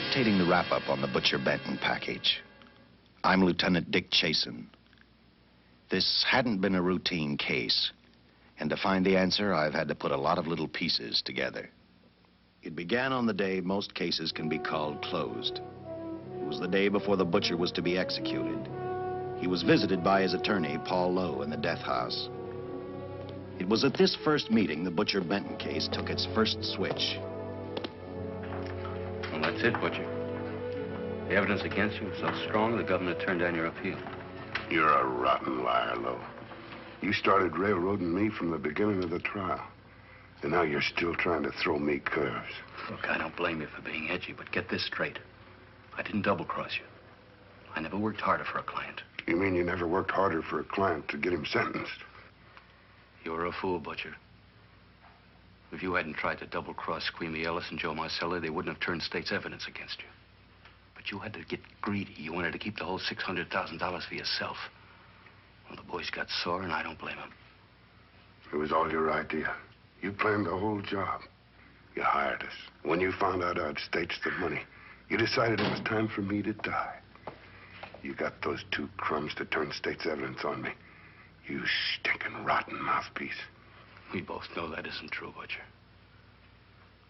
dictating the wrap-up on the Butcher Benton package. I'm Lieutenant Dick Chasen. This hadn't been a routine case, and to find the answer, I've had to put a lot of little pieces together. It began on the day most cases can be called closed. It was the day before the butcher was to be executed. He was visited by his attorney, Paul Lowe, in the death house. It was at this first meeting the Butcher Benton case took its first switch. Well, that's it, Butcher. The evidence against you was so strong, the governor turned down your appeal. You're a rotten liar, Lowe. You started railroading me from the beginning of the trial. And now you're still trying to throw me curves. Look, I don't blame you for being edgy, but get this straight. I didn't double-cross you. I never worked harder for a client. You mean you never worked harder for a client to get him sentenced? You were a fool, Butcher. If you hadn't tried to double-cross Squeamy Ellis and Joe Marcelli, they wouldn't have turned state's evidence against you. But you had to get greedy. You wanted to keep the whole $600,000 for yourself. Well, the boys got sore, and I don't blame them. It was all your idea. You planned the whole job. You hired us. When you found out I'd staged the money, you decided it was time for me to die. You got those two crumbs to turn state's evidence on me. You stinking rotten mouthpiece. We both know that isn't true, Butcher.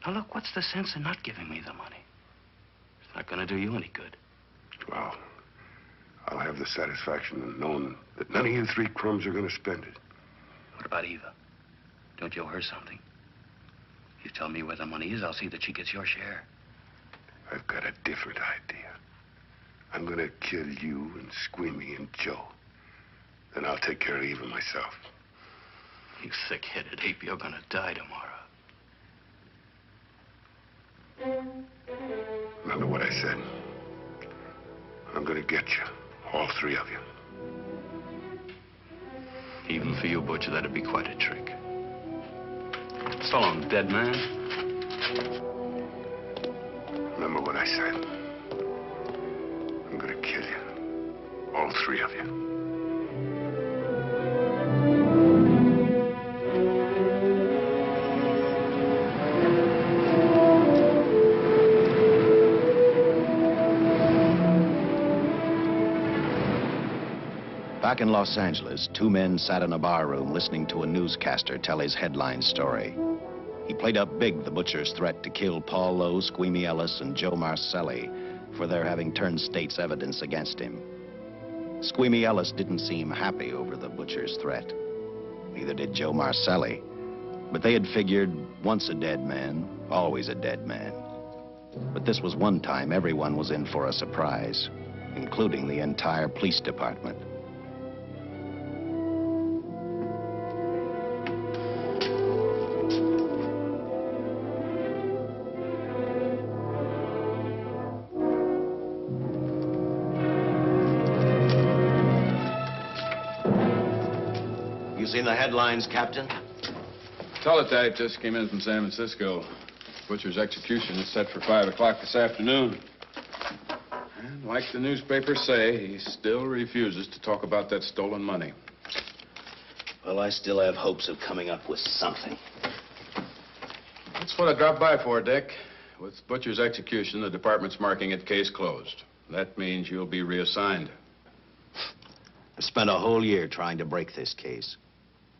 Now, look, what's the sense in not giving me the money? It's not going to do you any good. Well, I'll have the satisfaction of knowing that none of you three crumbs are going to spend it. What about Eva? Don't you owe her something? You tell me where the money is, I'll see that she gets your share. I've got a different idea. I'm going to kill you and Squeamy and Joe. Then I'll take care of Eva myself. You thick-headed ape, you're going to die tomorrow. Remember what I said. I'm going to get you, all three of you. Even for you, Butcher, that'd be quite a trick. So long, dead man. Remember what I said. I'm going to kill you, all three of you. Back in Los Angeles, two men sat in a barroom listening to a newscaster tell his headline story. He played up big the butcher's threat to kill Paul Lowe, Squeamy Ellis, and Joe Marcelli for their having turned state's evidence against him. Squeamy Ellis didn't seem happy over the butcher's threat. Neither did Joe Marcelli. But they had figured, once a dead man, always a dead man. But this was one time everyone was in for a surprise, including the entire police department. You seen the headlines, Captain? Teletype just came in from San Francisco. Butcher's execution is set for 5 o'clock this afternoon. And like the newspapers say, he still refuses to talk about that stolen money. Well, I still have hopes of coming up with something. That's what I dropped by for, Dick. With Butcher's execution, the department's marking it case closed. That means you'll be reassigned. I've spent a whole year trying to break this case.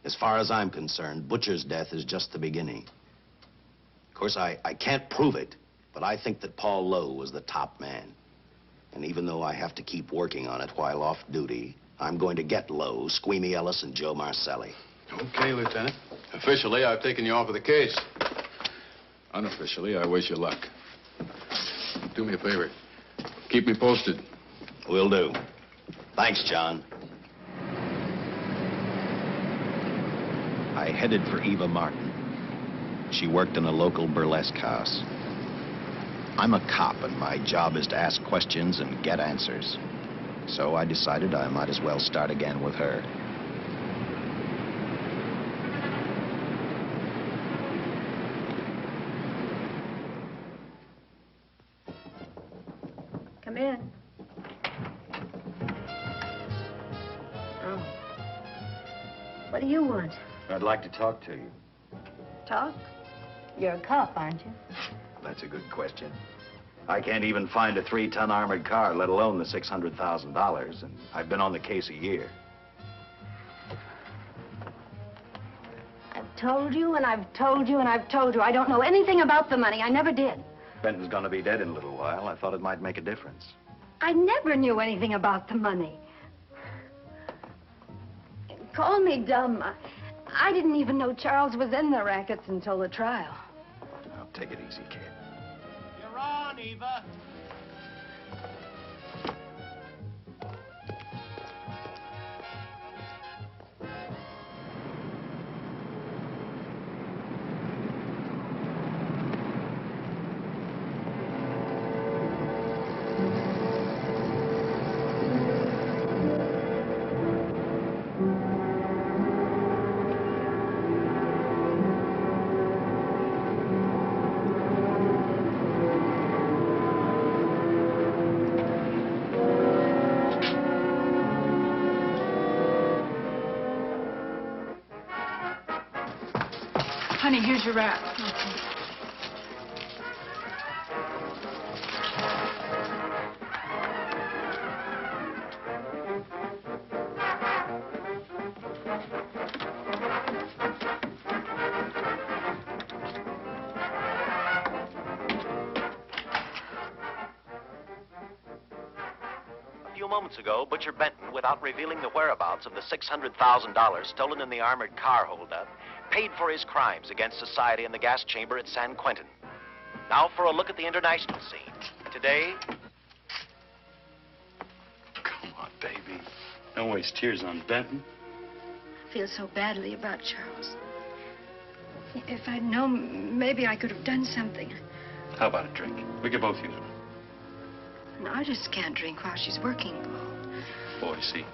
As far as I'm concerned, Butcher's death is just the beginning. Of course, I can't prove it, but I think that Paul Lowe was the top man. And even though I have to keep working on it while off duty, I'm going to get Lowe, Squeamy Ellis, and Joe Marcelli. Okay, Lieutenant. Officially, I've taken you off of the case. Unofficially, I wish you luck. Do me a favor. Keep me posted. Will do. Thanks, John. I headed for Eva Martin. She worked in a local burlesque house. I'm a cop, and my job is to ask questions and get answers. So I decided I might as well start again with her. Come in. Oh. What do you want? I'd like to talk to you. Talk? You're a cop, aren't you? That's a good question. I can't even find a 3-ton armored car, let alone the $600,000, and I've been on the case a year. I've told you, and I've told you, and I've told you. I don't know anything about the money. I never did. Benton's gonna be dead in a little while. I thought it might make a difference. I never knew anything about the money. Call me dumb. I didn't even know Charles was in the rackets until the trial. Now, take it easy, kid. You're on, Eva. Honey, here's your wrap. A few moments ago, Butcher Benton, without revealing the whereabouts of the $600,000 stolen in the armored car holdup, paid for his crimes against society in the gas chamber at San Quentin. Now for a look at the international scene. Today... Come on, baby. Don't waste tears on Benton. I feel so badly about Charles. If I'd known, maybe I could have done something. How about a drink? We could both use one. No, I just can't drink while she's working, Paul. Boy, see.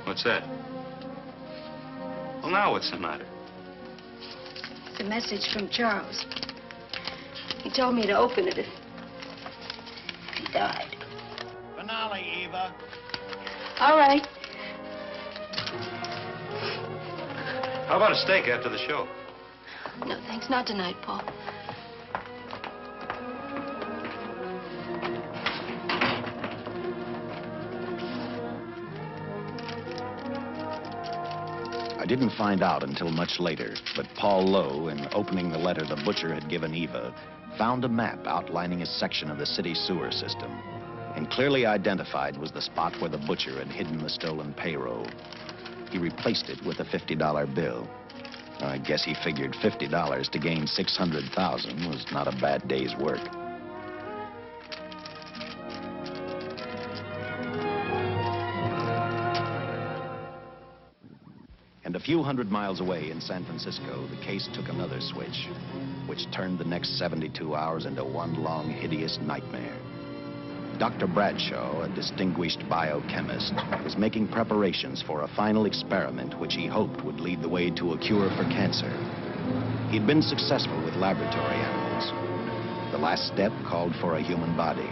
What's that? Well, now what's the matter? It's a message from Charles. He told me to open it if he died. Finale, Eva. All right. How about a steak after the show? No, thanks. Not tonight, Paul. I didn't find out until much later, but Paul Lowe, in opening the letter the butcher had given Eva, found a map outlining a section of the city sewer system. And clearly identified was the spot where the butcher had hidden the stolen payroll. He replaced it with a $50 bill. I guess he figured $50 to gain $600,000 was not a bad day's work. And a few hundred miles away in San Francisco, the case took another switch, which turned the next 72 hours into one long, hideous nightmare. Dr. Bradshaw, a distinguished biochemist, was making preparations for a final experiment which he hoped would lead the way to a cure for cancer. He'd been successful with laboratory animals. The last step called for a human body.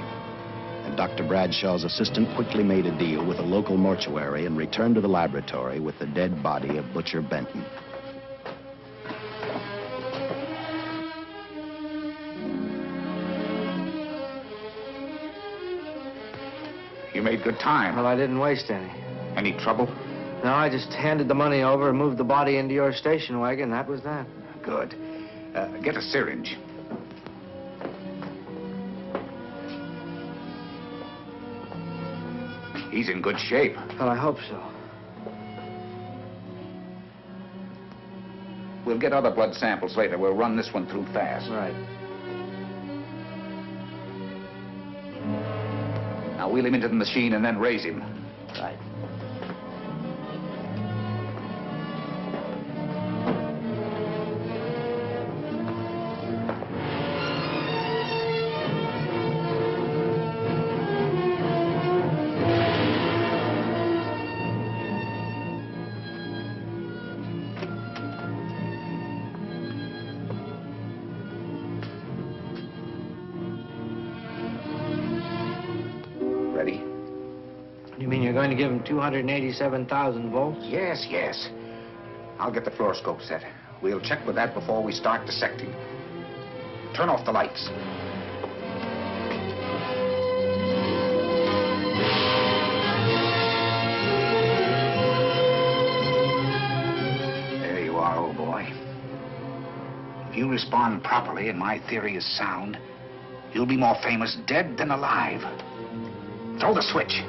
And Dr. Bradshaw's assistant quickly made a deal with a local mortuary and returned to the laboratory with the dead body of Butcher Benton. You made good time. Well, I didn't waste any. Any trouble? No, I just handed the money over and moved the body into your station wagon. That was that. Good. Get a syringe. He's in good shape. Well, I hope so. We'll get other blood samples later. We'll run this one through fast. Right. Now wheel him into the machine and then raise him. Right. You mean you're going to give him 287,000 volts? Yes, yes. I'll get the fluoroscope set. We'll check with that before we start dissecting. Turn off the lights. There you are, old boy. If you respond properly and my theory is sound, you'll be more famous dead than alive. Throw the switch.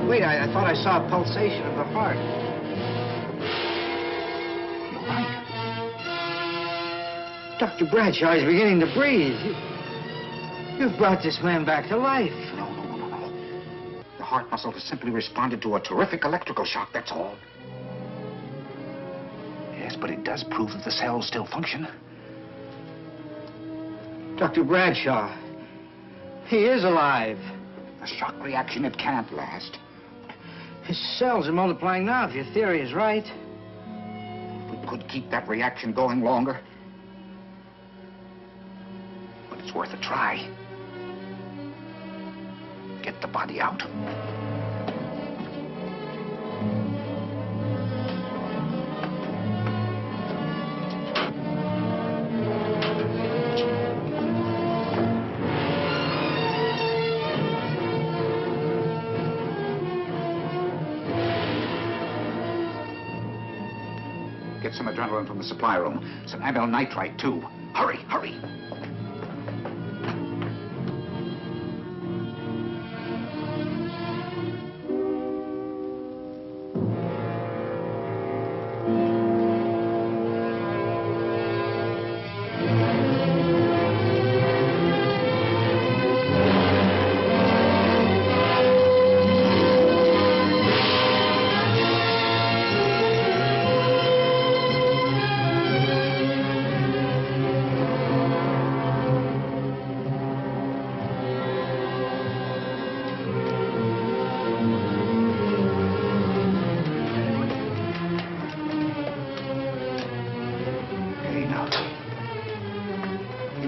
Wait, I thought I saw a pulsation of the heart. You're right. Dr. Bradshaw is beginning to breathe. You've brought this man back to life. No. The heart muscle has simply responded to a terrific electrical shock, that's all. Yes, but it does prove that the cells still function. Dr. Bradshaw, he is alive. A shock reaction, it can't last. His cells are multiplying now, if your theory is right. We could keep that reaction going longer. But it's worth a try. Get the body out. Get some adrenaline from the supply room. Some amyl nitrite, too. Hurry, hurry.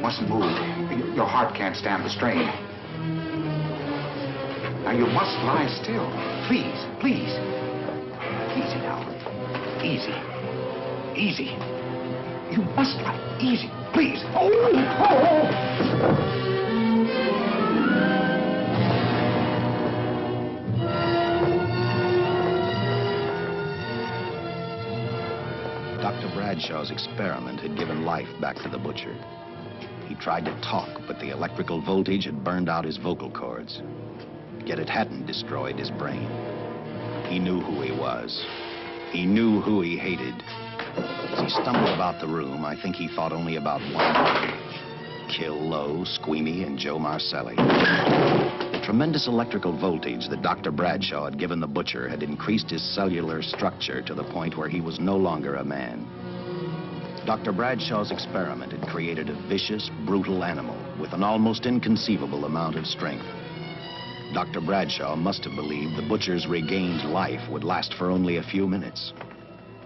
Mustn't move. Your heart can't stand the strain. Now, you must lie still. Please, please. Easy now. Easy. Easy. You must lie. Easy, please. Oh! Dr. Bradshaw's experiment had given life back to the butcher. He tried to talk, but the electrical voltage had burned out his vocal cords. Yet it hadn't destroyed his brain. He knew who he was. He knew who he hated. As he stumbled about the room, I think he thought only about one thing: kill Lowe, Squeamy, and Joe Marcelli. The tremendous electrical voltage that Dr. Bradshaw had given the butcher had increased his cellular structure to the point where he was no longer a man. Dr. Bradshaw's experiment had created a vicious, brutal animal with an almost inconceivable amount of strength. Dr. Bradshaw must have believed the butcher's regained life would last for only a few minutes.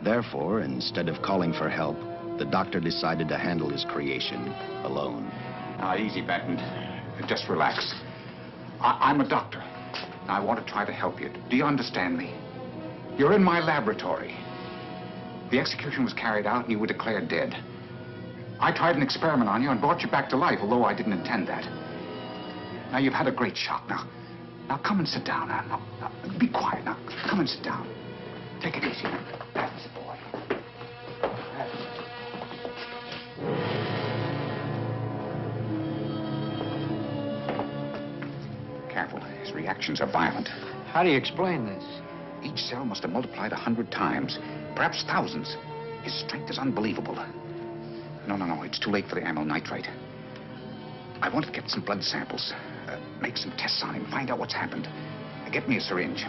Therefore, instead of calling for help, the doctor decided to handle his creation alone. Now, easy, Benton. Just relax. I'm a doctor. I want to try to help you. Do you understand me? You're in my laboratory. The execution was carried out and you were declared dead. I tried an experiment on you and brought you back to life, although I didn't intend that. Now, you've had a great shock. Now come and sit down. Now, be quiet. Now, come and sit down. Take it easy. That's the boy. Careful. His reactions are violent. How do you explain this? Each cell must have multiplied 100 times, perhaps thousands. His strength is unbelievable. No, it's too late for the amyl nitrite. I want to get some blood samples, make some tests on him, find out what's happened. Get me a syringe.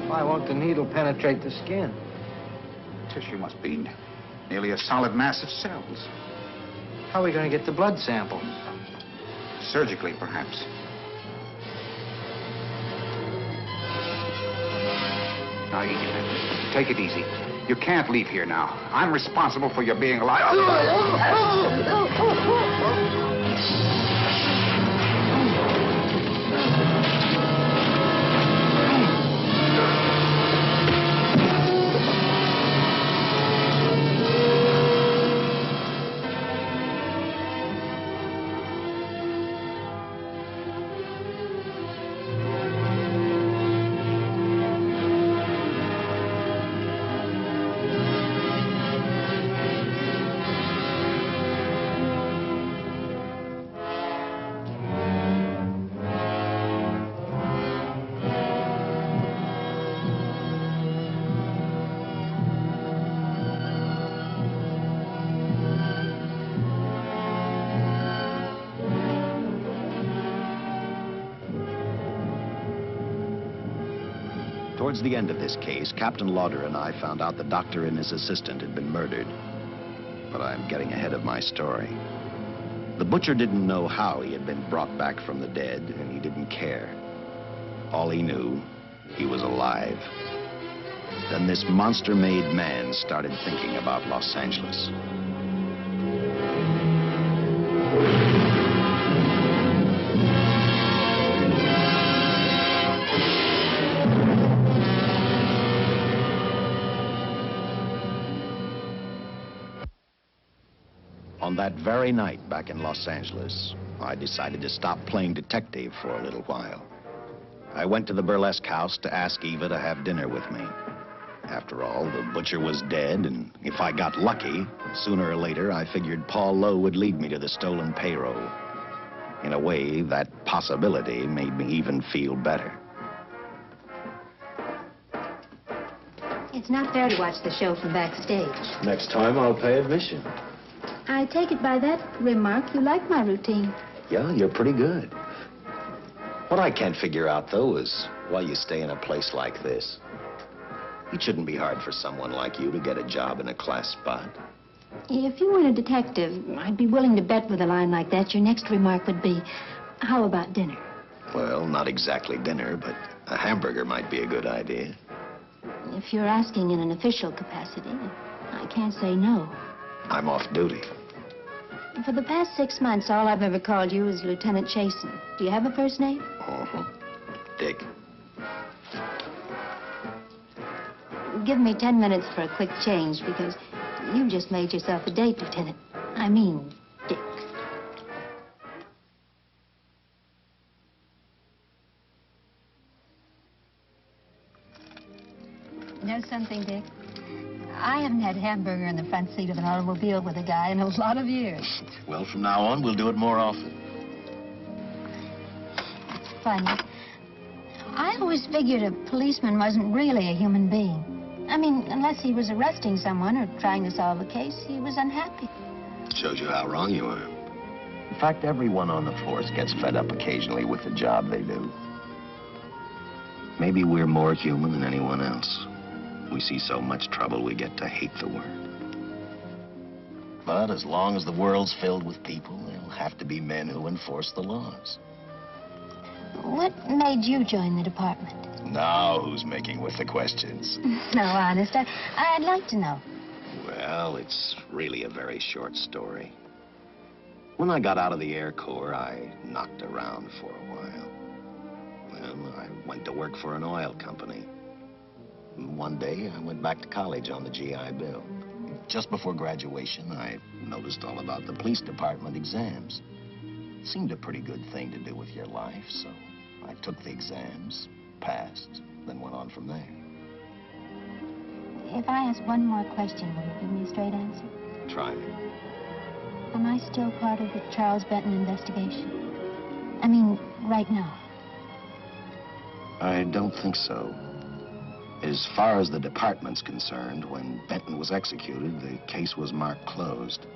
Why won't the needle penetrate the skin? The tissue must be nearly a solid mass of cells. How are we going to get the blood sample? Surgically, perhaps. Now, take it easy. You can't leave here now. I'm responsible for your being alive. Towards the end of this case, Captain Lauder and I found out the doctor and his assistant had been murdered. But I'm getting ahead of my story. The butcher didn't know how he had been brought back from the dead, and he didn't care. All he knew, he was alive. Then this monster-made man started thinking about Los Angeles. On that very night back in Los Angeles, I decided to stop playing detective for a little while. I went to the burlesque house to ask Eva to have dinner with me. After all, the butcher was dead, and if I got lucky, sooner or later, I figured Paul Lowe would lead me to the stolen payroll. In a way, that possibility made me even feel better. It's not fair to watch the show from backstage. Next time, I'll pay admission. I take it by that remark you like my routine. Yeah, you're pretty good. What I can't figure out, though, is why you stay in a place like this. It shouldn't be hard for someone like you to get a job in a class spot. If you weren't a detective, I'd be willing to bet with a line like that your next remark would be, how about dinner? Well, not exactly dinner, but a hamburger might be a good idea. If you're asking in an official capacity, I can't say no. I'm off duty. For the past 6 months, all I've ever called you is Lieutenant Chasen. Do you have a first name? Uh-huh. Dick. Give me 10 minutes for a quick change, because you just made yourself a date, Lieutenant. I mean, Dick. You know something, Dick? I haven't had hamburger in the front seat of an automobile with a guy in a lot of years. Well, from now on, we'll do it more often. It's funny. I always figured a policeman wasn't really a human being. I mean, unless he was arresting someone or trying to solve a case, he was unhappy. Shows you how wrong you are. In fact, everyone on the force gets fed up occasionally with the job they do. Maybe we're more human than anyone else. We see so much trouble, we get to hate the word. But as long as the world's filled with people, there'll have to be men who enforce the laws. What made you join the department? Now who's making with the questions? No, honest, I'd like to know. Well, it's really a very short story. When I got out of the Air Corps, I knocked around for a while. Well, I went to work for an oil company. One day, I went back to college on the GI Bill. Just before graduation, I noticed all about the police department exams. Seemed a pretty good thing to do with your life, so I took the exams, passed, then went on from there. If I ask one more question, will you give me a straight answer? Try me. Am I still part of the Charles Benton investigation? I mean, right now. I don't think so. As far as the department's concerned, when Benton was executed, the case was marked closed.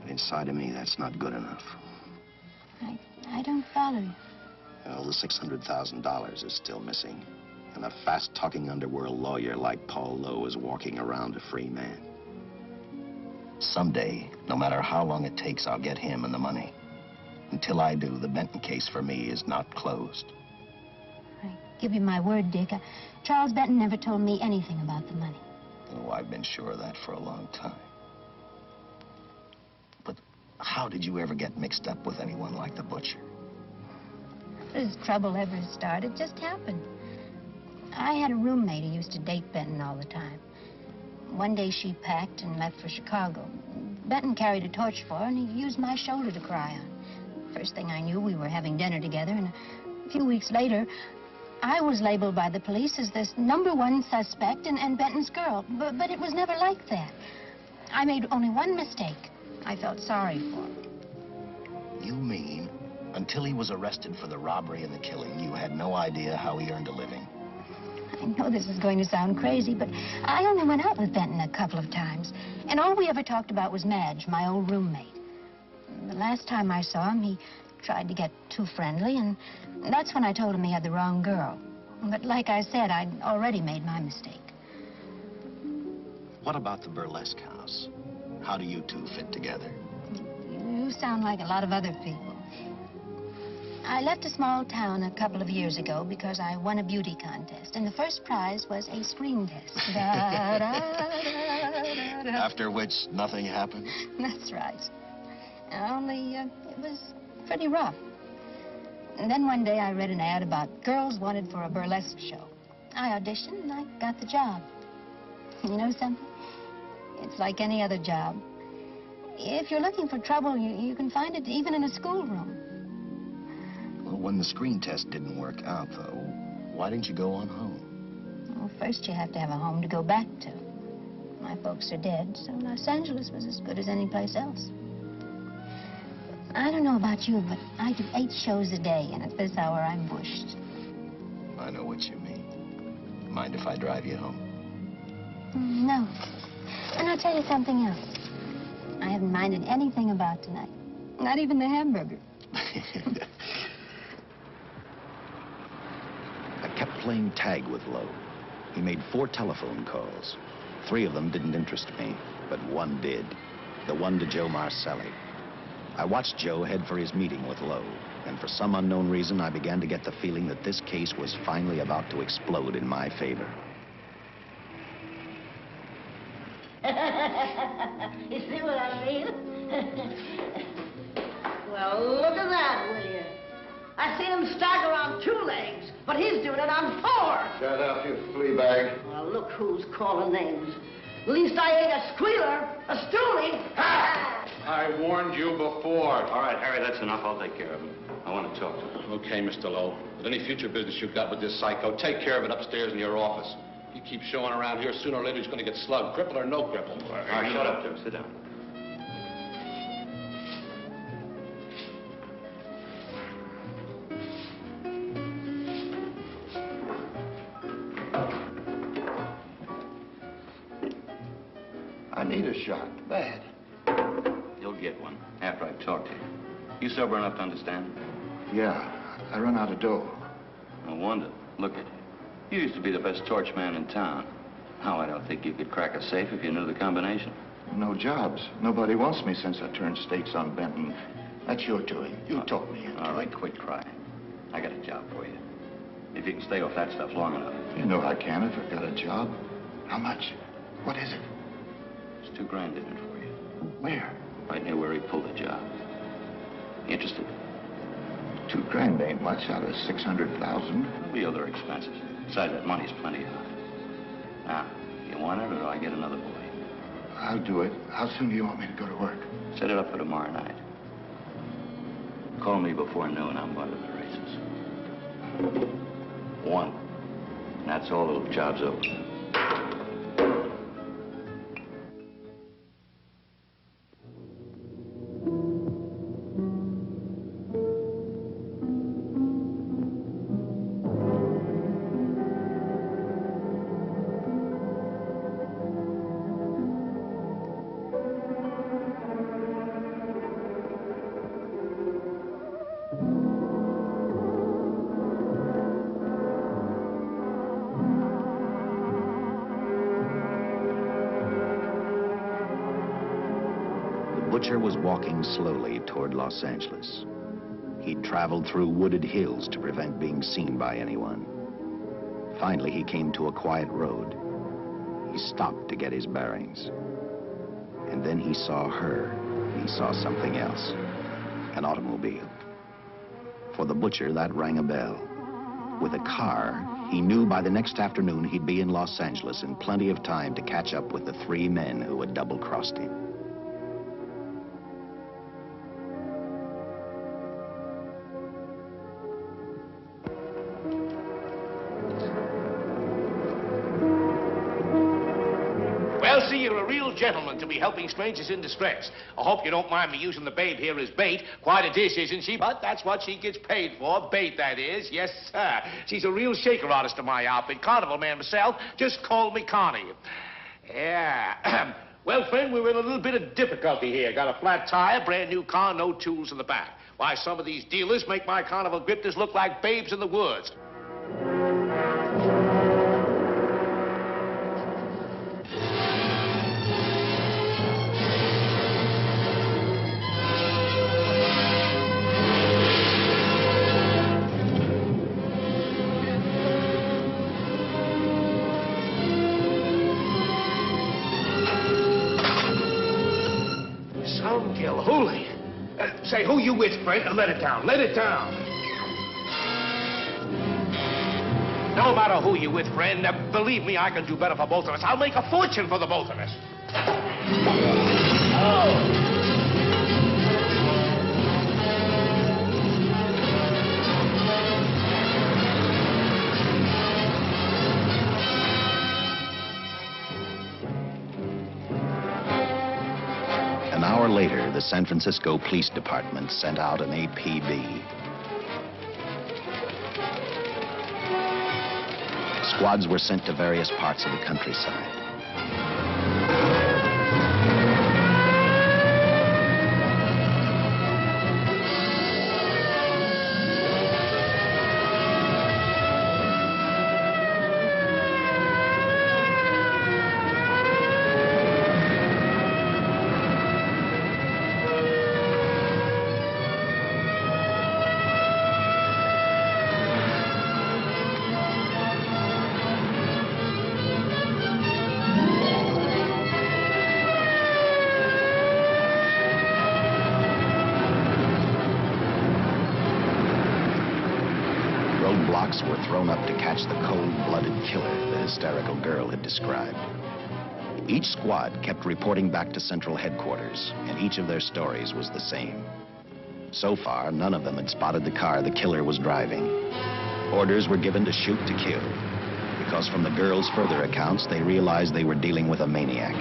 But inside of me, that's not good enough. I don't follow you. Well, the $600,000 is still missing. And a fast-talking underworld lawyer like Paul Lowe is walking around a free man. Someday, no matter how long it takes, I'll get him and the money. Until I do, the Benton case for me is not closed. I give you my word, Dick. Charles Benton never told me anything about the money. Oh, I've been sure of that for a long time. But how did you ever get mixed up with anyone like the butcher? This trouble ever started just happened. I had a roommate who used to date Benton all the time. One day she packed and left for Chicago. Benton carried a torch for her, and he used my shoulder to cry on. First thing I knew, we were having dinner together, and a few weeks later, I was labeled by the police as this #1 suspect and Benton's girl. But it was never like that. I made only one mistake. I felt sorry for him. You mean, until he was arrested for the robbery and the killing, you had no idea how he earned a living? I know this is going to sound crazy, but I only went out with Benton a couple of times. And all we ever talked about was Madge, my old roommate. The last time I saw him, he tried to get too friendly, and that's when I told him he had the wrong girl. But like I said, I'd already made my mistake. What about the burlesque house? How do you two fit together? You sound like a lot of other people. I left a small town a couple of years ago because I won a beauty contest, and the first prize was a screen test. Da, da, da, da, da. After which, nothing happened? That's right. Only, it was pretty rough. And then one day I read an ad about girls wanted for a burlesque show. I auditioned and I got the job. You know something? It's like any other job. If you're looking for trouble, you can find it even in a schoolroom. Well, when the screen test didn't work out, though, why didn't you go on home? Well, first you have to have a home to go back to. My folks are dead, so Los Angeles was as good as any place else. I don't know about you, but I do 8 shows a day, and at this hour, I'm bushed. I know what you mean. Mind if I drive you home? No. And I'll tell you something else. I haven't minded anything about tonight. Not even the hamburger. I kept playing tag with Lowe. He made 4 telephone calls. 3 of them didn't interest me, but one did. The one to Joe Marcelli. I watched Joe head for his meeting with Lowe, and for some unknown reason, I began to get the feeling that this case was finally about to explode in my favor. You see what I mean? Well, look at that, will you? I seen him stagger on 2 legs, but he's doing it on 4. Shut up, you flea bag. Well, look who's calling names. At least I ain't a squealer, a stoolie. Ha! I warned you before. All right, Harry, that's enough. I'll take care of him. I want to talk to him. Okay, Mr. Lowe. With any future business you've got with this psycho, take care of it upstairs in your office. If he keeps showing around here, sooner or later he's going to get slugged, cripple or no cripple. All right, shut up, Jim. Sit down. I need a shot, bad. You'll get one after I talk to you. You sober enough to understand? Yeah, I run out of dough. No wonder. Look at you. You used to be the best torch man in town. Now, I don't think you could crack a safe if you knew the combination. No jobs. Nobody wants me since I turned stakes on Benton. That's your doing. You talked me into All right, it. quit crying. I got a job for you. If you can stay off that stuff long enough. You know I can if I've got a job. How much? What is it? There's $2 grand in it for you. Where? Right near where he pulled the job. You interested? $2 grand ain't much out of 600,000. There'll be other expenses. Besides, that money's plenty of it. Now, you want it, or do I get another boy? I'll do it. How soon do you want me to go to work? Set it up for tomorrow night. Call me before noon. I'm going to the races. 1. And that's all. The job's over. The butcher was walking slowly toward Los Angeles. He'd traveled through wooded hills to prevent being seen by anyone. Finally, he came to a quiet road. He stopped to get his bearings. And then he saw her. He saw something else. An automobile. For the butcher, that rang a bell. With a car, he knew by the next afternoon he'd be in Los Angeles in plenty of time to catch up with the 3 men who had double-crossed him. Well, see, you're a real gentleman to be helping strangers in distress. I hope you don't mind me using the babe here as bait. Quite a dish, isn't she? But that's what she gets paid for. Bait, that is. Yes, sir. She's a real shaker artist of my outfit. Carnival man myself. Just call me Connie. Yeah. Well, friend, we're in a little bit of difficulty here. Got a flat tire, brand new car, no tools in the back. Why, some of these dealers make my carnival grifters look like babes in the woods. Holy. Say, who you with, friend? Let it down. Let it down. No matter who you with, friend, believe me, I can do better for both of us. I'll make a fortune for the both of us. Oh! An hour later, the San Francisco Police Department sent out an APB. Squads were sent to various parts of the countryside. Roadblocks were thrown up to catch the cold-blooded killer the hysterical girl had described. Each squad kept reporting back to Central Headquarters, and each of their stories was the same. So far, none of them had spotted the car the killer was driving. Orders were given to shoot to kill, because from the girls' further accounts, they realized they were dealing with a maniac.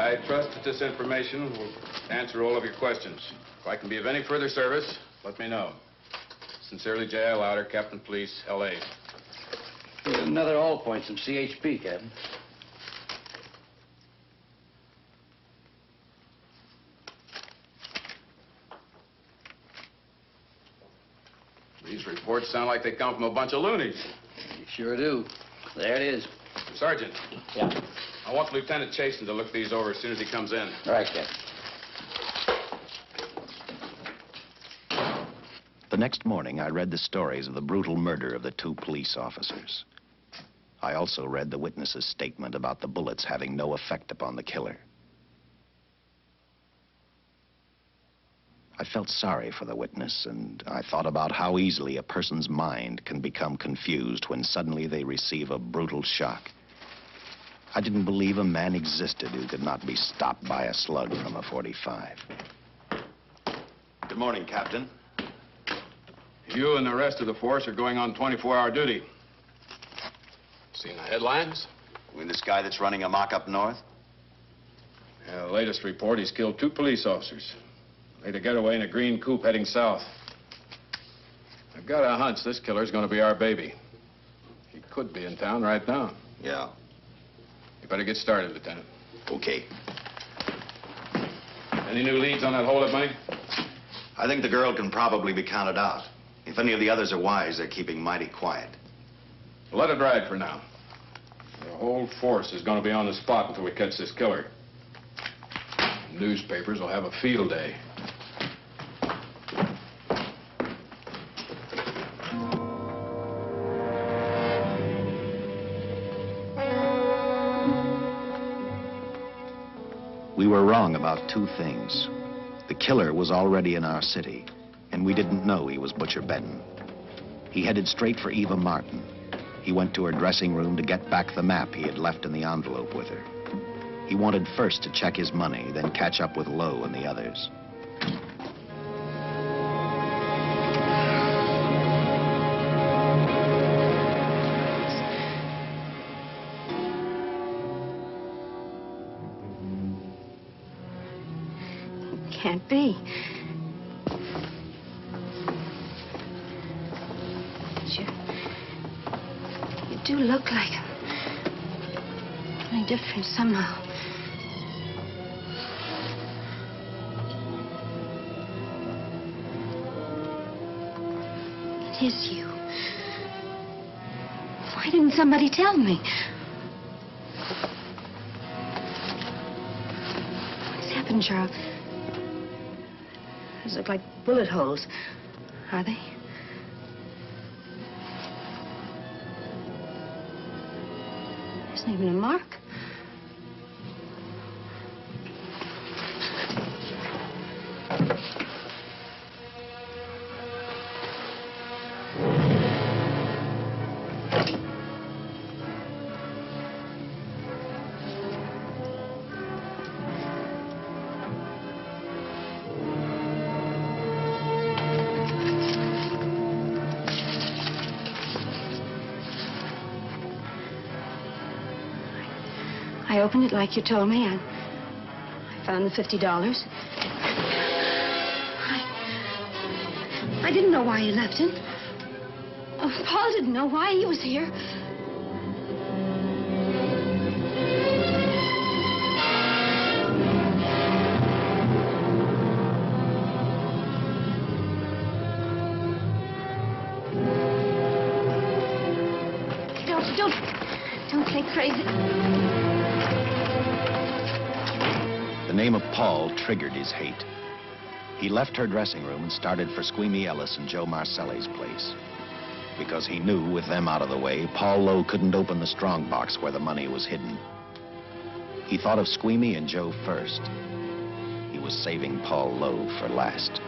I trust that this information will answer all of your questions. If I can be of any further service, let me know. Sincerely, J.I. Louder, Captain Police, L.A. Another all points from CHP, Captain. These reports sound like they come from a bunch of loonies. You sure do. There it is. Sergeant. Yeah. I want Lieutenant Chasen to look these over as soon as he comes in. All right, Captain. The next morning, I read the stories of the brutal murder of the 2 police officers. I also read the witness's statement about the bullets having no effect upon the killer. I felt sorry for the witness, and I thought about how easily a person's mind can become confused when suddenly they receive a brutal shock. I didn't believe a man existed who could not be stopped by a slug from a .45. Good morning, Captain. You and the rest of the force are going on 24-hour duty. Seen the headlines? You mean this guy that's running amok up north? Yeah, the latest report, he's killed 2 police officers. Made a getaway in a green coupe heading south. I've got a hunch this killer's gonna be our baby. He could be in town right now. Yeah. You better get started, Lieutenant. Okay. Any new leads on that hold-up money? I think the girl can probably be counted out. If any of the others are wise, they're keeping mighty quiet. Well, let it ride for now. The whole force is gonna be on the spot until we catch this killer. The newspapers will have a field day. We were wrong about 2 things. The killer was already in our city, and we didn't know he was Butcher Benton. He headed straight for Eva Martin. He went to her dressing room to get back the map he had left in the envelope with her. He wanted first to check his money, then catch up with Lowe and the others. Can't be. You do look like him. Only different somehow. It is you. Why didn't somebody tell me? What's happened, Charles? Those look like bullet holes. Are they? There's not even a mark. I opened it like you told me. I found the $50. I didn't know why you left him. Oh, Paul didn't know why he was here. Don't say crazy. The name of Paul triggered his hate. He left her dressing room and started for Squeamy Ellis and Joe Marcelli's place. Because he knew, with them out of the way, Paul Lowe couldn't open the strong box where the money was hidden. He thought of Squeamy and Joe first. He was saving Paul Lowe for last.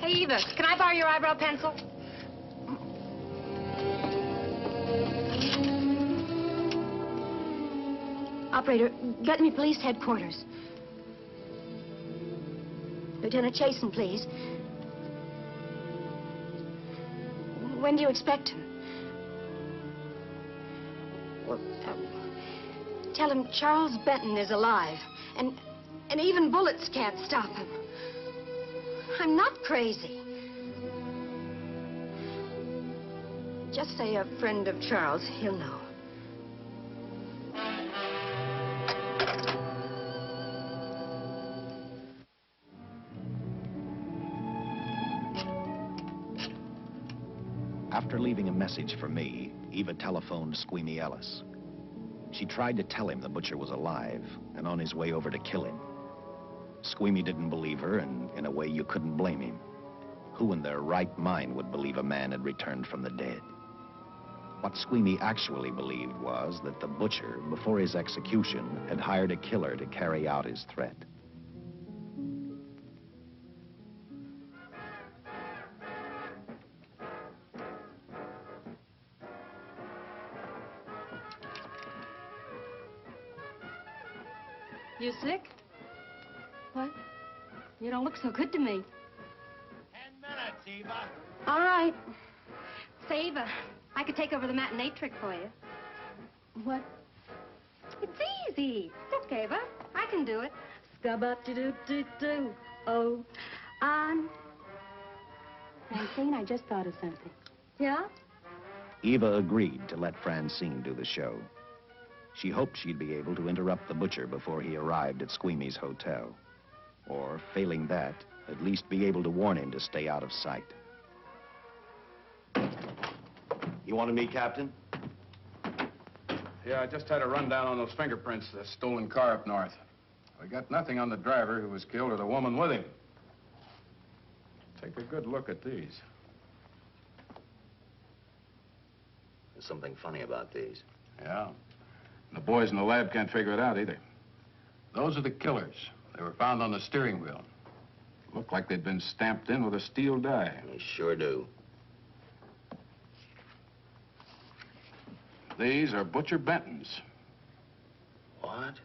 Hey, Eva, can I borrow your eyebrow pencil? Operator, get me police headquarters. Lieutenant Chasen, please. When do you expect him? Well, tell him Charles Benton is alive, and even bullets can't stop him. I'm not crazy. Just say a friend of Charles. He'll know. After leaving a message for me, Eva telephoned Squeamy Ellis. She tried to tell him the butcher was alive and on his way over to kill him. Squeamy didn't believe her, and in a way you couldn't blame him. Who in their right mind would believe a man had returned from the dead? What Squeamy actually believed was that the butcher, before his execution, had hired a killer to carry out his threat. You sick? What? You don't look so good to me. 10 minutes, Eva. All right. Say, Eva, I could take over the matinee trick for you. What? It's easy. Look, Eva, I can do it. Scub-up-de-doo-doo-doo. Oh, Francine, I just thought of something. Yeah? Eva agreed to let Francine do the show. She hoped she'd be able to interrupt the butcher before he arrived at Squeamy's hotel. Or, failing that, at least be able to warn him to stay out of sight. You wanted me, Captain? Yeah, I just had a rundown on those fingerprints, the stolen car up north. We got nothing on the driver who was killed or the woman with him. Take a good look at these. There's something funny about these. Yeah. The boys in the lab can't figure it out either. Those are the killers. They were found on the steering wheel. Looked like they'd been stamped in with a steel die. They sure do. These are Butcher Benton's. What?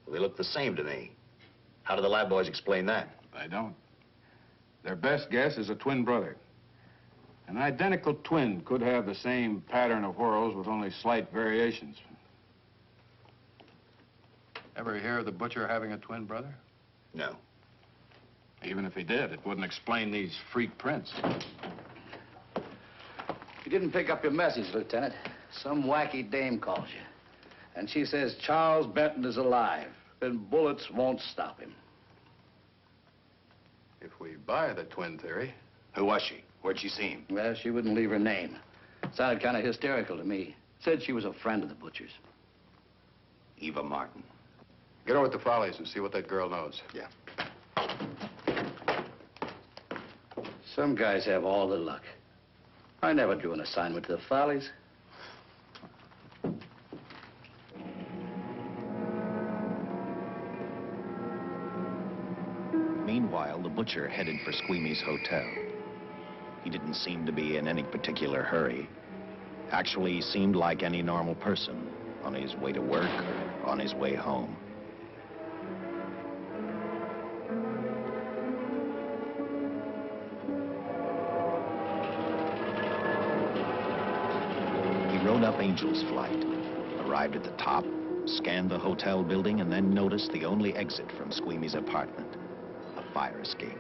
Well, they look the same to me. How do the lab boys explain that? They don't. Their best guess is a twin brother. An identical twin could have the same pattern of whorls with only slight variations. Ever hear of the butcher having a twin brother? No. Even if he did, it wouldn't explain these freak prints. You didn't pick up your message, Lieutenant. Some wacky dame calls you. And she says Charles Benton is alive. Then bullets won't stop him. If we buy the twin theory. Who was she? Where'd she see him? Well, she wouldn't leave her name. Sounded kind of hysterical to me. Said she was a friend of the butcher's. Eva Martin. Get over to the Follies and see what that girl knows. Yeah. Some guys have all the luck. I never drew an assignment to the Follies. Meanwhile, the butcher headed for Squeamy's hotel. He didn't seem to be in any particular hurry. Actually, he seemed like any normal person, on his way to work or on his way home. He rode up Angel's Flight, arrived at the top, scanned the hotel building, and then noticed the only exit from Squeamy's apartment, a fire escape.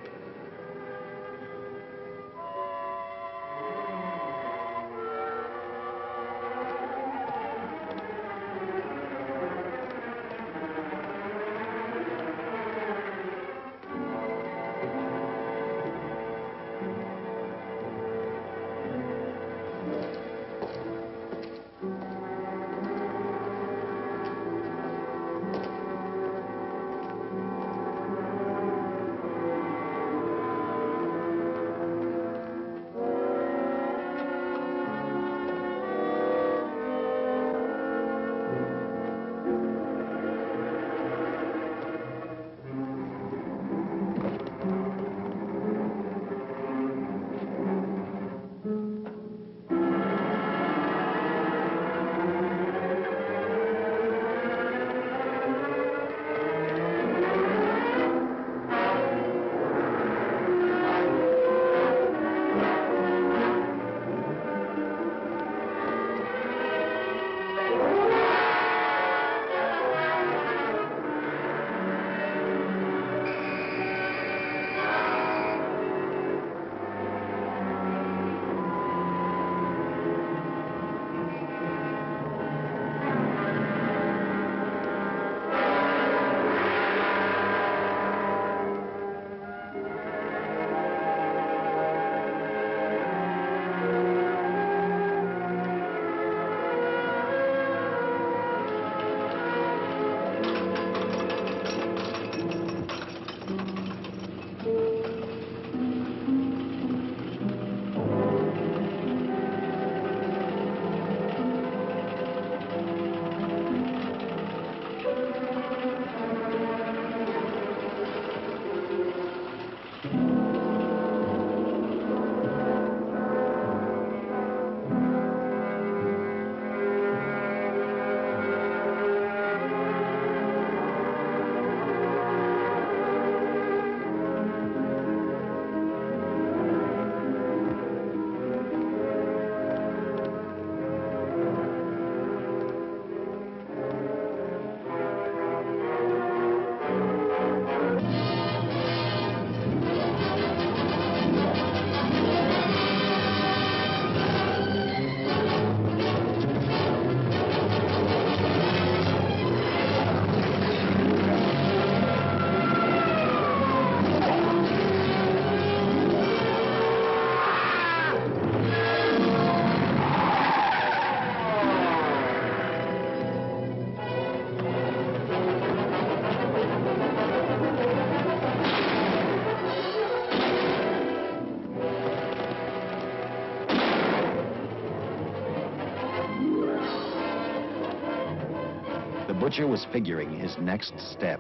butcher was figuring his next step.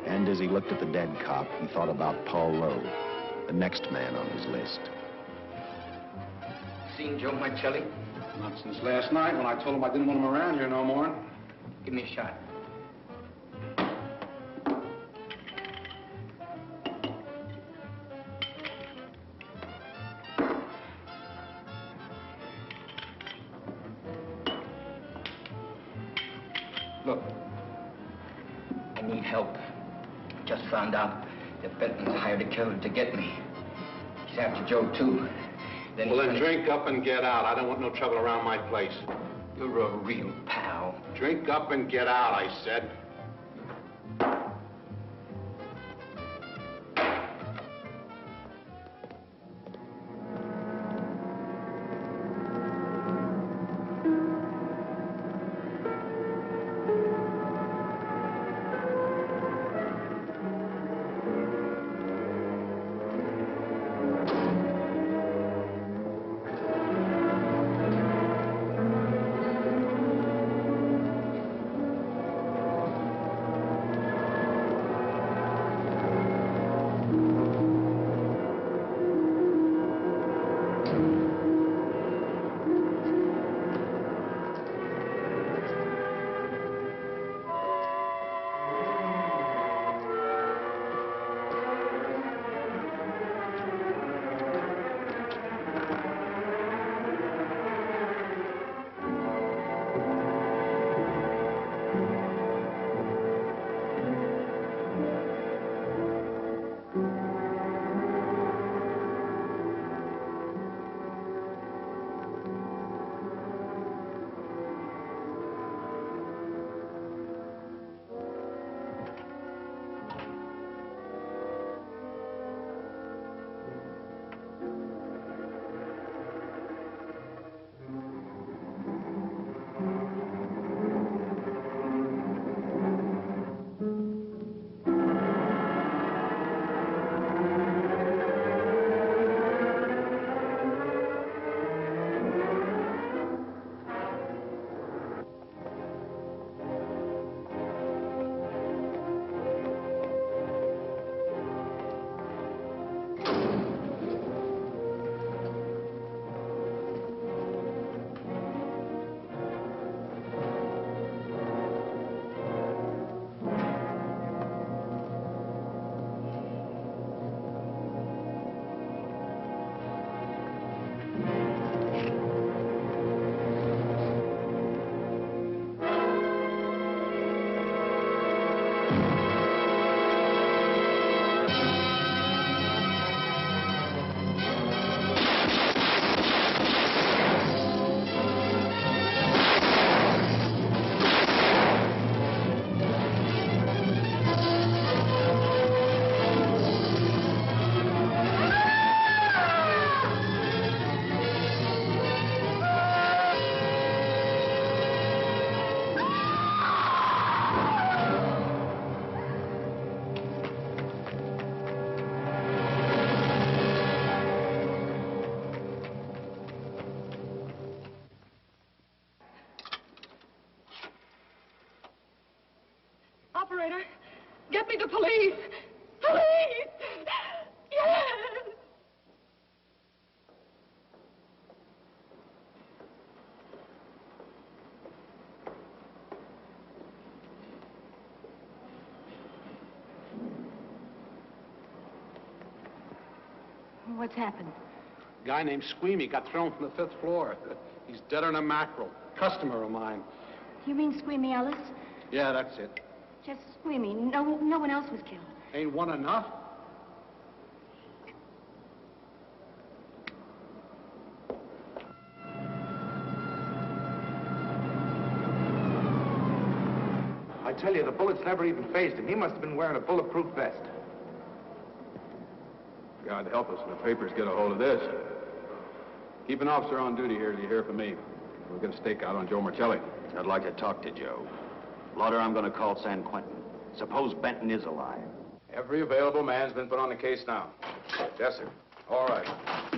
And as he looked at the dead cop, he thought about Paul Lowe, the next man on his list. Seen Joe Marcelli? Not since last night when I told him I didn't want him around here no more. Give me a shot. Look, I need help. Just found out that Benton's hired a killer to get me. He's after Joe, too. Well, then drink up and get out. I don't want no trouble around my place. You're a real pal. Drink up and get out, I said. Operator, get me the police. Police! Yes! What's happened? A guy named Squeamy got thrown from the 5th floor. He's deader than a mackerel. Customer of mine. You mean Squeamy Ellis? Yeah, that's it. Just Squeamy. No one else was killed. Ain't one enough? I tell you, the bullets never even phased him. He must have been wearing a bulletproof vest. God help us when the papers get a hold of this. Keep an officer on duty here till you hear from me. We'll get a stakeout on Joe Marcelli. I'd like to talk to Joe. Lauder, I'm going to call San Quentin. Suppose Benton is alive. Every available man's been put on the case now. Yes, sir. All right.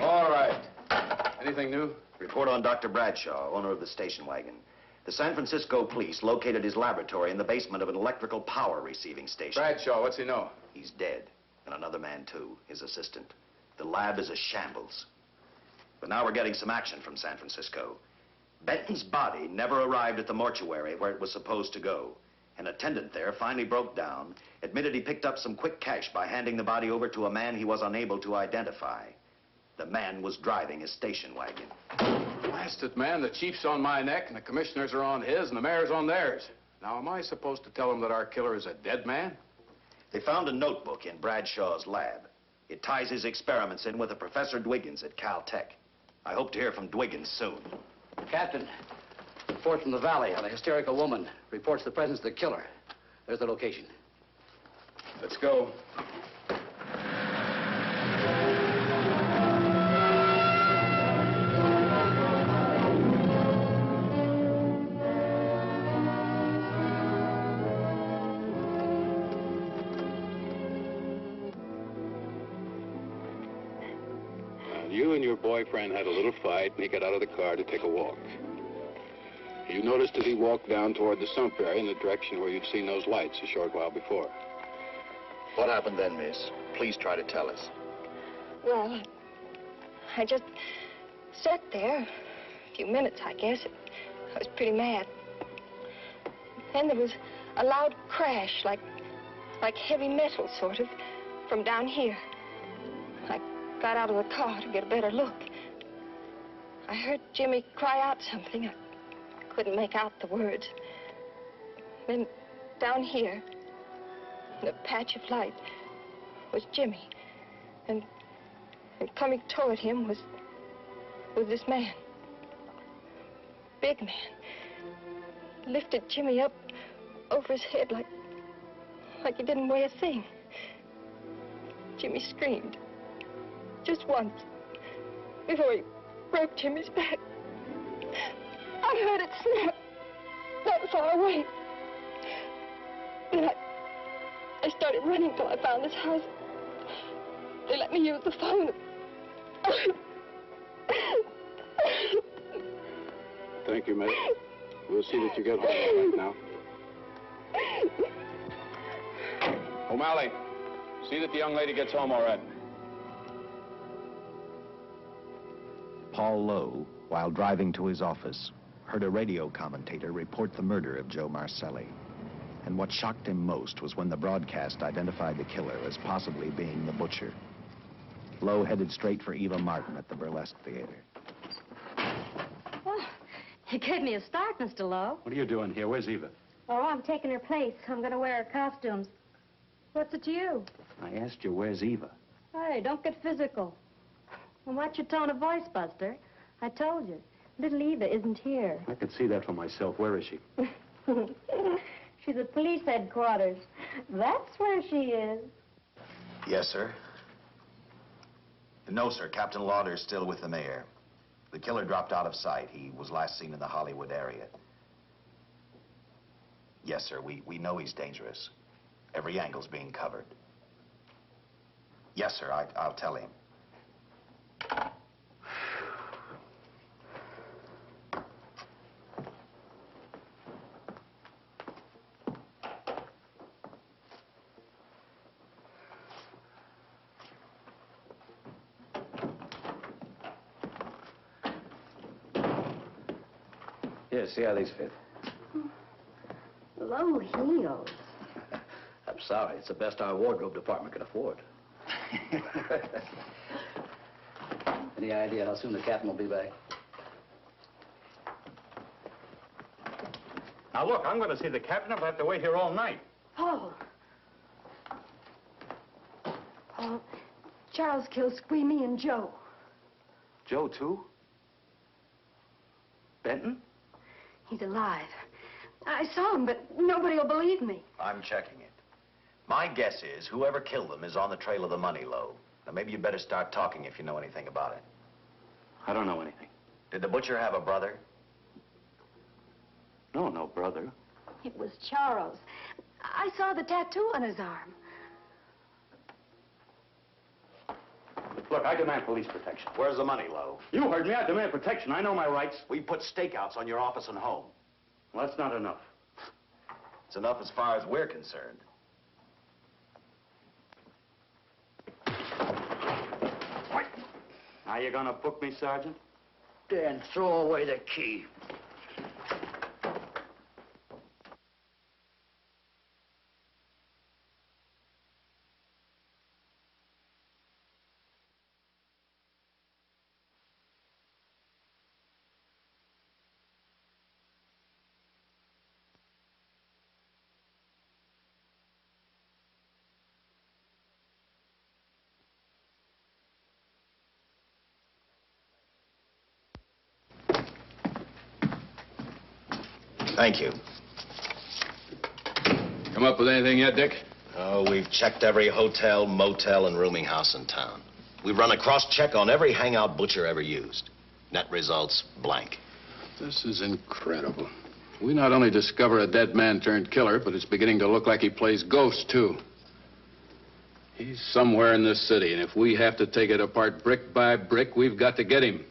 All right. Anything new? Report on Dr. Bradshaw, owner of the station wagon. The San Francisco police located his laboratory in the basement of an electrical power receiving station. Bradshaw, what's he know? He's dead. And another man, too, his assistant. The lab is a shambles. But now we're getting some action from San Francisco. Benton's body never arrived at the mortuary where it was supposed to go. An attendant there finally broke down, admitted he picked up some quick cash by handing the body over to a man he was unable to identify. The man was driving his station wagon. Blasted man, the chief's on my neck, and the commissioners are on his, and the mayor's on theirs. Now, am I supposed to tell him that our killer is a dead man? They found a notebook in Bradshaw's lab. It ties his experiments in with a Professor Dwiggins at Caltech. I hope to hear from Dwiggins soon. Captain, report from the valley on a hysterical woman. Reports the presence of the killer. There's the location. Let's go. You and your boyfriend had a little fight, and he got out of the car to take a walk. You noticed that he walked down toward the sump area in the direction where you'd seen those lights a short while before. What happened then, miss? Please try to tell us. Well, I just sat there a few minutes, I guess. I was pretty mad. Then there was a loud crash, like heavy metal, sort of, from down here. I got out of the car to get a better look. I heard Jimmy cry out something. I couldn't make out the words. Then down here, in a patch of light, was Jimmy. And coming toward him was this man. Big man. Lifted Jimmy up over his head like he didn't weigh a thing. Jimmy screamed. Just once, before he broke Jimmy's back. I heard it snap, not far away. Then I started running till I found this house. They let me use the phone. Thank you, Miss. We'll see that you get home all right now. O'Malley, see that the young lady gets home all right. Paul Lowe, while driving to his office, heard a radio commentator report the murder of Joe Marcelli. And what shocked him most was when the broadcast identified the killer as possibly being the butcher. Lowe headed straight for Eva Martin at the Burlesque Theater. Oh, you gave me a start, Mr. Lowe. What are you doing here? Where's Eva? Oh, I'm taking her place. I'm going to wear her costumes. What's it to you? I asked you, where's Eva? Hey, don't get physical. And watch your tone of voice, Buster. I told you, little Eva isn't here. I could see that for myself. Where is she? She's at police headquarters. That's where she is. Yes, sir. No, sir. Captain Lauder's still with the mayor. The killer dropped out of sight. He was last seen in the Hollywood area. Yes, sir. We know he's dangerous. Every angle's being covered. Yes, sir. I'll tell him. Here, see how these fit. Low heels. I'm sorry. It's the best our wardrobe department can afford. Any idea how soon the captain will be back? Now, look, I'm going to see the captain if I have to wait here all night. Paul. Paul, Charles killed Squeamy and Joe. Joe, too? Benton? He's alive. I saw him, but nobody will believe me. I'm checking it. My guess is whoever killed them is on the trail of the money, Lowe. Now, maybe you better start talking if you know anything about it. I don't know anything. Did the butcher have a brother? No, no brother. It was Charles. I saw the tattoo on his arm. Look, I demand police protection. Where's the money, Lowe? You heard me. I demand protection. I know my rights. We put stakeouts on your office and home. Well, that's not enough. It's enough as far as we're concerned. Now you gonna book me, Sergeant? Then throw away the key. Thank you. Come up with anything yet, Dick? Oh, we've checked every hotel, motel, and rooming house in town. We've run a cross-check on every hangout Butcher ever used. Net results, blank. This is incredible. We not only discover a dead man turned killer, but it's beginning to look like he plays ghost, too. He's somewhere in this city, and if we have to take it apart brick by brick, we've got to get him.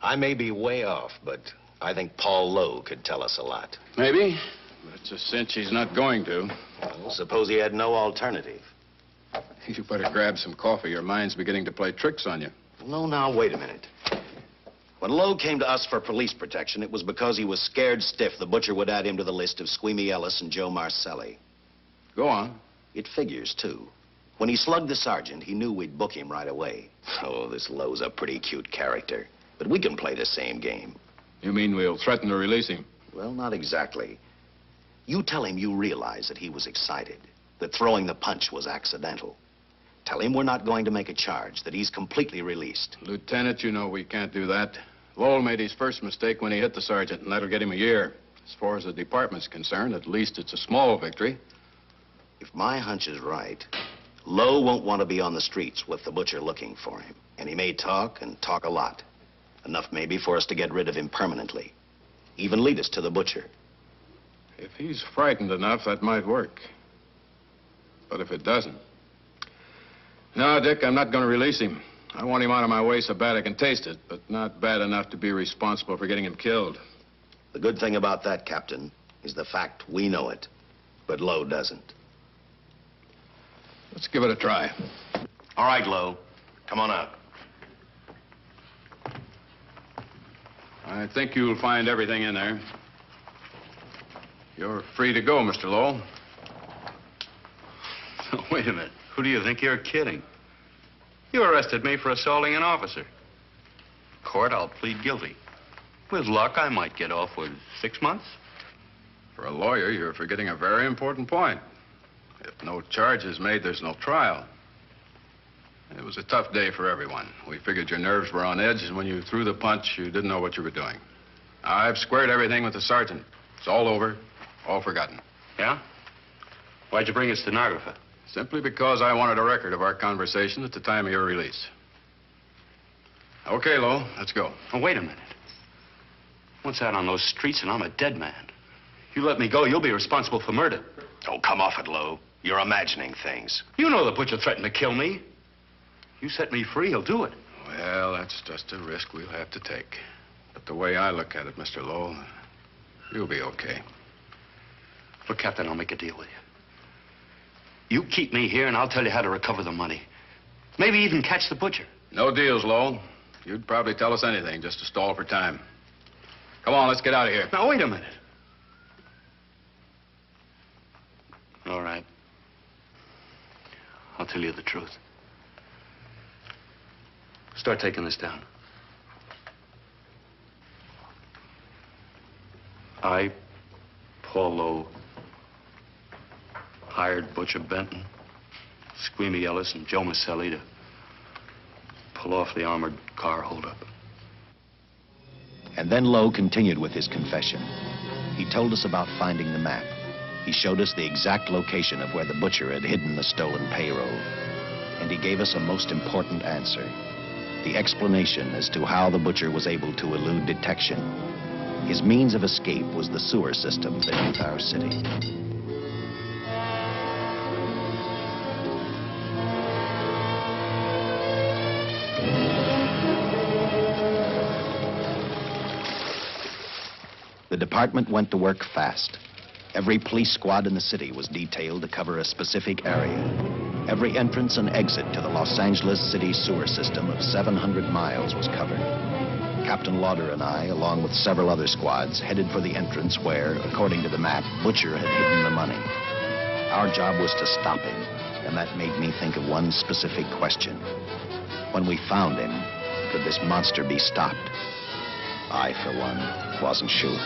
I may be way off, but I think Paul Lowe could tell us a lot. Maybe, but it's a cinch he's not going to. Well, suppose he had no alternative. You better grab some coffee. Your mind's beginning to play tricks on you. No, now, wait a minute. When Lowe came to us for police protection, it was because he was scared stiff the Butcher would add him to the list of Squeamy Ellis and Joe Marcelli. Go on. It figures, too. When he slugged the sergeant, he knew we'd book him right away. Oh, this Lowe's a pretty cute character. But we can play the same game. You mean we'll threaten to release him? Well, not exactly. You tell him you realize that he was excited, that throwing the punch was accidental. Tell him we're not going to make a charge, that he's completely released. Lieutenant, you know we can't do that. Lowell made his first mistake when he hit the sergeant, and that'll get him a year. As far as the department's concerned, at least it's a small victory. If my hunch is right, Lowe won't want to be on the streets with the Butcher looking for him. And he may talk, and talk a lot. Enough maybe for us to get rid of him permanently. Even lead us to the Butcher. If he's frightened enough, that might work. But if it doesn't... No, Dick, I'm not going to release him. I want him out of my way so bad I can taste it, but not bad enough to be responsible for getting him killed. The good thing about that, Captain, is the fact we know it, but Lowe doesn't. Let's give it a try. All right, Lowe. Come on out. I think you'll find everything in there. You're free to go, Mr. Lowell. Wait a minute. Who do you think you're kidding? You arrested me for assaulting an officer. Court, I'll plead guilty. With luck, I might get off with 6 months. For a lawyer, you're forgetting a very important point. If no charge is made, there's no trial. It was a tough day for everyone. We figured your nerves were on edge, and when you threw the punch, you didn't know what you were doing. I've squared everything with the sergeant. It's all over, all forgotten. Yeah? Why'd you bring a stenographer? Simply because I wanted a record of our conversation at the time of your release. Okay, Lowell, let's go. Oh, wait a minute. Once out on those streets and I'm a dead man. You let me go, you'll be responsible for murder. Oh, come off it, Lowe. You're imagining things. You know the Butcher threatened to kill me. You set me free, he'll do it. Well, that's just a risk we'll have to take. But the way I look at it, Mr. Lowell, you'll be okay. Look, Captain, I'll make a deal with you. You keep me here, and I'll tell you how to recover the money. Maybe even catch the Butcher. No deals, Lowell. You'd probably tell us anything just to stall for time. Come on, let's get out of here. Now, wait a minute. All right. I'll tell you the truth. Start taking this down. I, Paul Lowe, hired Butcher Benton, Squeamy Ellis, and Joe Maselli to pull off the armored car holdup. And then Lowe continued with his confession. He told us about finding the map. He showed us the exact location of where the Butcher had hidden the stolen payroll. And he gave us a most important answer. The explanation as to how the Butcher was able to elude detection. His means of escape was the sewer system beneath our city. The department went to work fast. Every police squad in the city was detailed to cover a specific area. Every entrance and exit to the Los Angeles city sewer system of 700 miles was covered. Captain Lauder and I, along with several other squads, headed for the entrance where, according to the map, Butcher had hidden the money. Our job was to stop him, and that made me think of one specific question. When we found him, could this monster be stopped? I, for one, wasn't sure.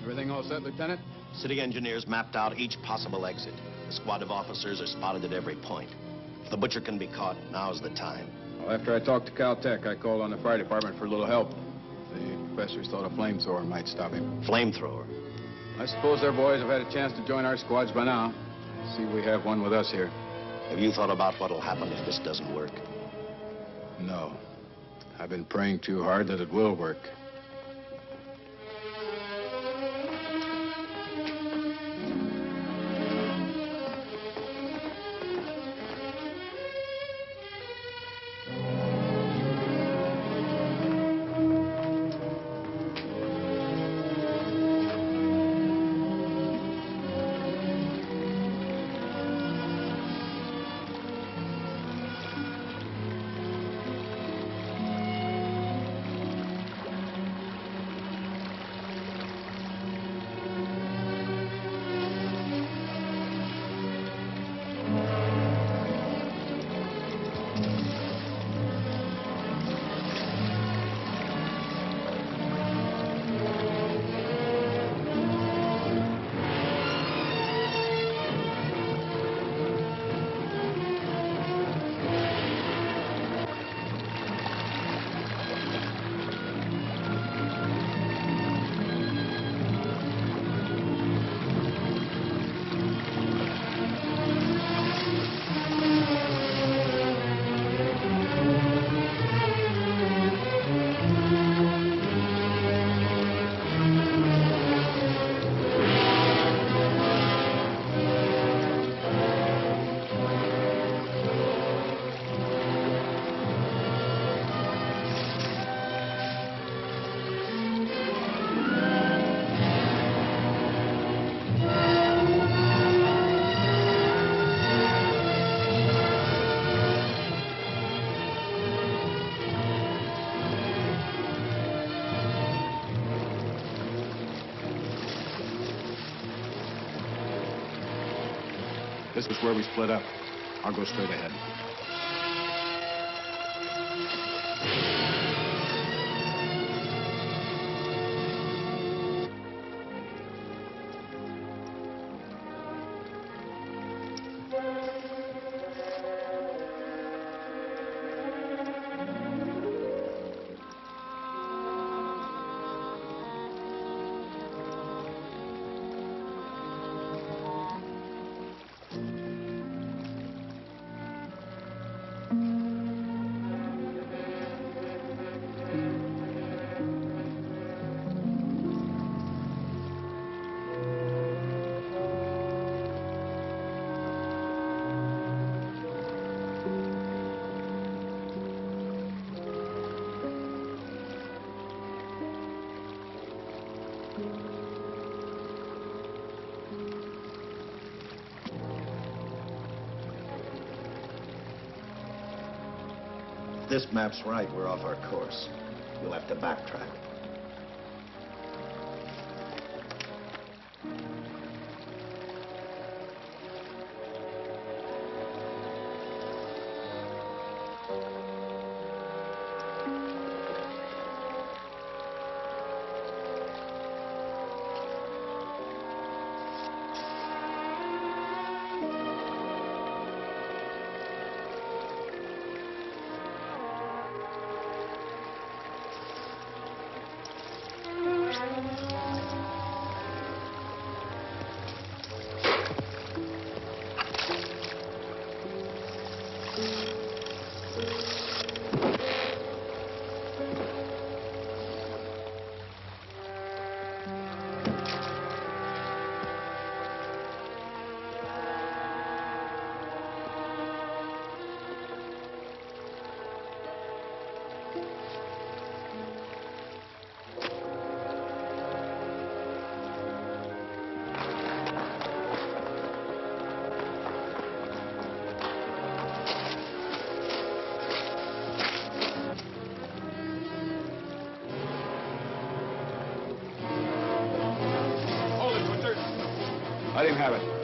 Everything all set, Lieutenant? City engineers mapped out each possible exit. A squad of officers are spotted at every point. If the Butcher can be caught, now's the time. Well, after I talked to Caltech, I called on the fire department for a little help. The professors thought a flamethrower might stop him. Flamethrower? I suppose their boys have had a chance to join our squads by now. See, we have one with us here. Have you thought about what'll happen if this doesn't work? No. I've been praying too hard that it will work. This was where we split up. I'll go straight ahead. If this map's right, we're off our course. We'll have to backtrack. Let him have it.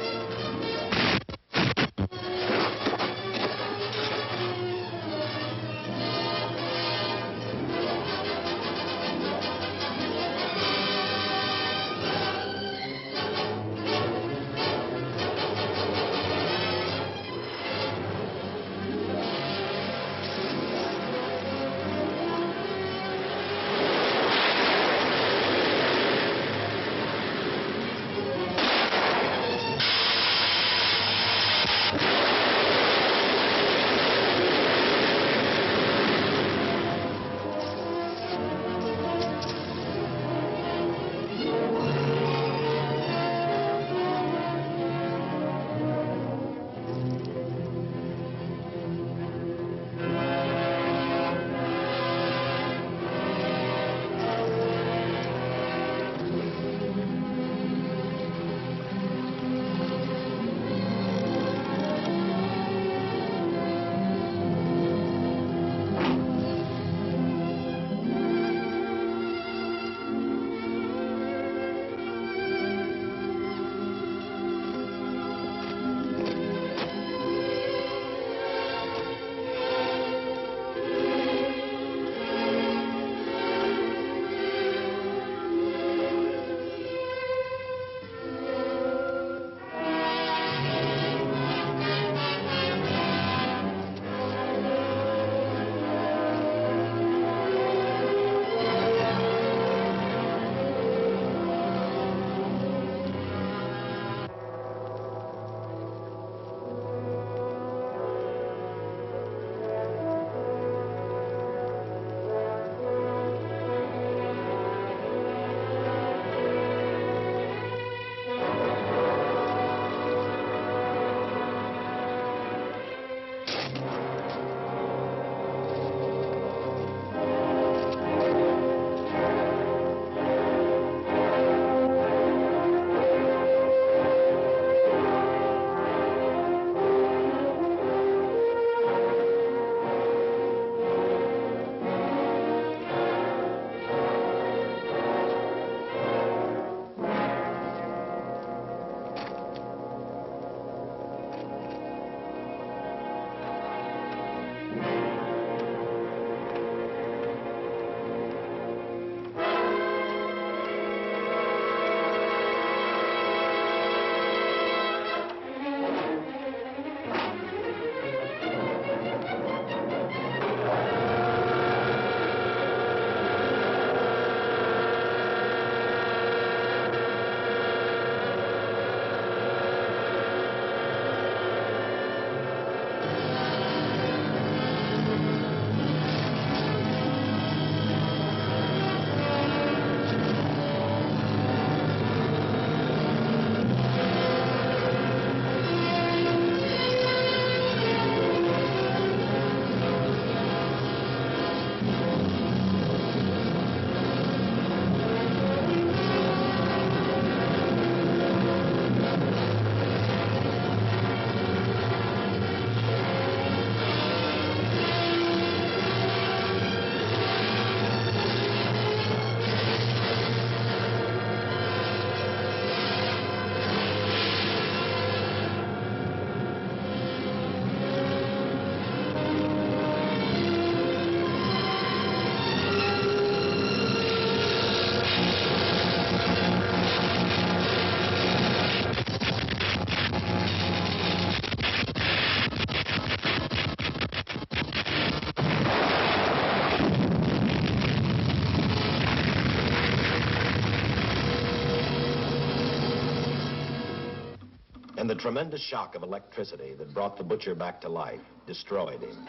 And the tremendous shock of electricity that brought the butcher back to life destroyed him.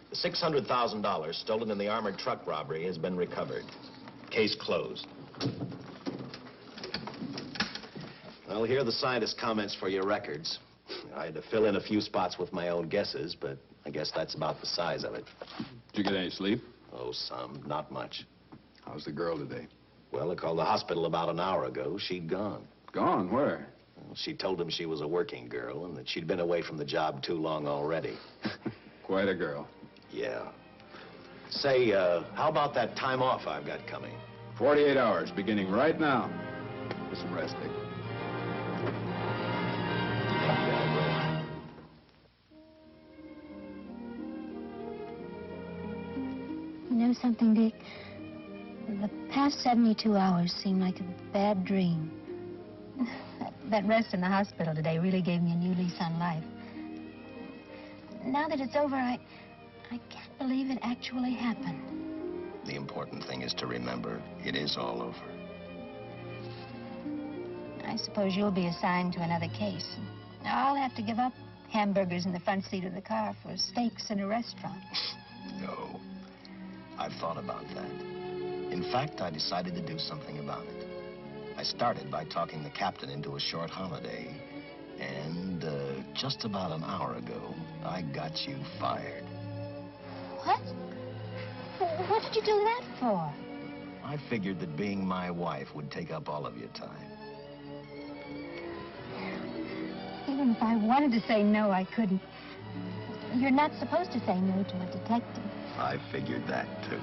The $600,000 stolen in the armored truck robbery has been recovered. Case closed. Well, here are the scientist's comments for your records. I had to fill in a few spots with my own guesses, but I guess that's about the size of it. Did you get any sleep? Oh, some. Not much. How's the girl today? Well, I called the hospital about an hour ago. She'd gone. Gone? Where? Well, she told him she was a working girl and that she'd been away from the job too long already. Quite a girl. Yeah. Say, how about that time off I've got coming? 48 hours, beginning right now. Get some rest, Dick. know something, Dick? The past 72 hours seem like a bad dream. That rest in the hospital today really gave me a new lease on life. Now that it's over, I can't believe it actually happened. The important thing is to remember it is all over. I suppose you'll be assigned to another case. I'll have to give up hamburgers in the front seat of the car for steaks in a restaurant. No. I've thought about that. In fact, I decided to do something about it. I started by talking the captain into a short holiday. And just about an hour ago, I got you fired. What? What did you do that for? I figured that being my wife would take up all of your time. Even if I wanted to say no, I couldn't. You're not supposed to say no to a detective. I figured that, too.